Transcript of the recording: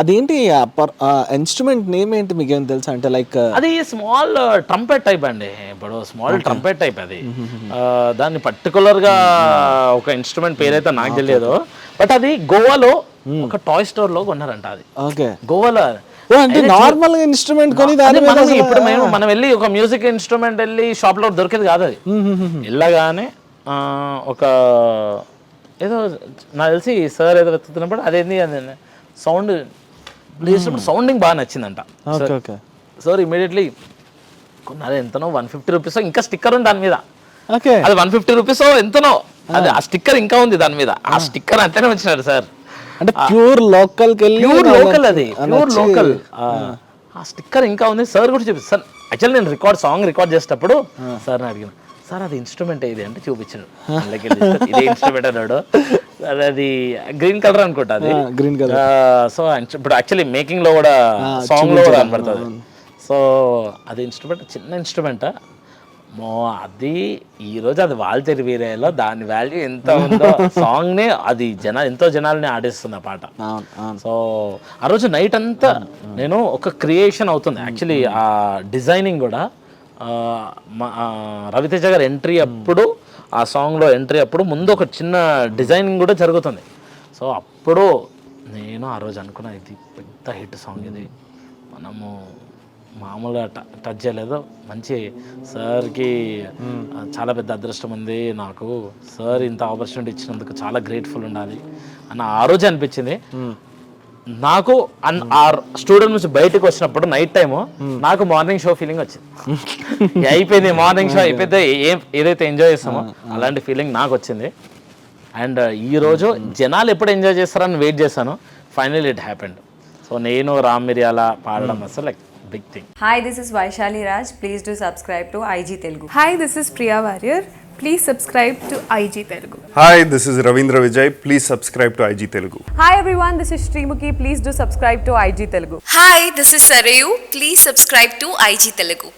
అదేంటి instrument name ఏంటి మీకేం తెలుసా? అంటే లైక్ అది స్మాల్ ట్రంపెట్ టైప్ అండి. ఇప్పుడు స్మాల్ ట్రంపెట్ టైప్ అది. దాన్ని పర్టికులర్ గా ఒక ఇన్స్ట్రుమెంట్ పేరైతే నాకు తెలియదు. బట్ అది గోవాలో ఒక టాయ్ స్టోర్ లో కొన్నారంట. అది ఓకే, గోవాలో. అంటే నార్మల్ ఇన్స్ట్రుమెంట్ కొని ఇప్పుడు మనం వెళ్ళి ఒక మ్యూజిక్ ఇన్స్ట్రుమెంట్ వెళ్ళి షాప్ లో దొరికేది కాదు. అది వెళ్ళగానే ఒక ఏదో నాకు తెలిసి సార్ ఏదో వెతుకుతున్నప్పుడు అదేంది అది సౌండ్ చేసినప్పుడు సౌండింగ్ బాగా నచ్చిందంట. సార్ ఇమీడియట్లీ కొన్నారు. ఎంతనో 150 రూపీస్. ఇంకా స్టిక్కర్ ఉంది దాని మీద. అది 150 రూపీస్ ఎంతనో. అది ఆ స్టిక్కర్ ఇంకా ఉంది దాని మీద. ఆ స్టిక్కర్ అంతనే వచ్చినారు సార్. అంటే ప్యూర్ లోకల్ ప్యూర్ లోకల్. అది ప్యూర్ లోకల్. ఆ స్టిక్కర్ ఇంకా ఉంది. సార్ కూడా చూపిస్తారు. సార్ యాక్చువల్లీ నేను సాంగ్ రికార్డ్ చేసేటప్పుడు సార్ని అడిగిన, సార్ అది ఇన్స్ట్రుమెంట్ ఏది అంటే చూపించాడు. ఇదే ఇన్స్ట్రుమెంట్ అన్నాడు. అది గ్రీన్ కలర్ అనుకుంటా. అది గ్రీన్ కలర్. సో ఇప్పుడు యాక్చువల్లీ మేకింగ్ లో కూడా సాంగ్ లో కూడా కనబడుతుంది. సో అది ఇన్స్ట్రుమెంట్ చిన్న ఇన్స్ట్రుమెంట్. అది ఈరోజు అది వాల్తేరు వీరయ్యలో దాని వాల్యూ ఎంత ఉందో సాంగ్ ని అది ఎంతో జనాలని ఆడేస్తుంది ఆ పాట. సో ఆ రోజు నైట్ అంతా నేను ఒక క్రియేషన్ అవుతుంది. యాక్చువల్లీ ఆ డిజైనింగ్ కూడా రవితేజ గారు ఎంట్రీ అప్పుడు, ఆ సాంగ్లో ఎంట్రీ అప్పుడు ముందు ఒక చిన్న డిజైనింగ్ కూడా జరుగుతుంది. సో అప్పుడు నేను ఆ రోజు అనుకున్నా, ఇది పెద్ద హిట్ సాంగ్, ఇది మనము మామూలుగా టచ్ చేయలేదు. మంచి సార్కి చాలా పెద్ద అదృష్టం ఉంది నాకు. సార్ ఇంత ఆపర్చునిటీ ఇచ్చినందుకు చాలా గ్రేట్ఫుల్ ఉండాలి అని ఆ రోజు అనిపించింది నాకు. ఆ స్టూడియో నుంచి బయటకు వచ్చినప్పుడు నైట్ టైము నాకు మార్నింగ్ షో ఫీలింగ్ వచ్చింది. అయిపోయింది మార్నింగ్ షో అయిపోతే ఏదైతే ఎంజాయ్ చేస్తామో అలాంటి ఫీలింగ్ నాకు వచ్చింది. అండ్ ఈరోజు జనాలు ఎప్పుడు ఎంజాయ్ చేస్తారని వెయిట్ చేశాను. Final it happened. సో నేను రామ్ మిరియాల పాడడం అసలు like big thing. Hi, this is Vaishali Raj. Please do subscribe to IG Telugu. Hi, this is Priya Warrior. Please subscribe to IG Telugu. Hi, this is Ravindra Vijay. Please subscribe to IG Telugu. Hi everyone, this is Srimuki. Please do subscribe to IG Telugu. Hi, this is Sarayu. Please subscribe to IG Telugu.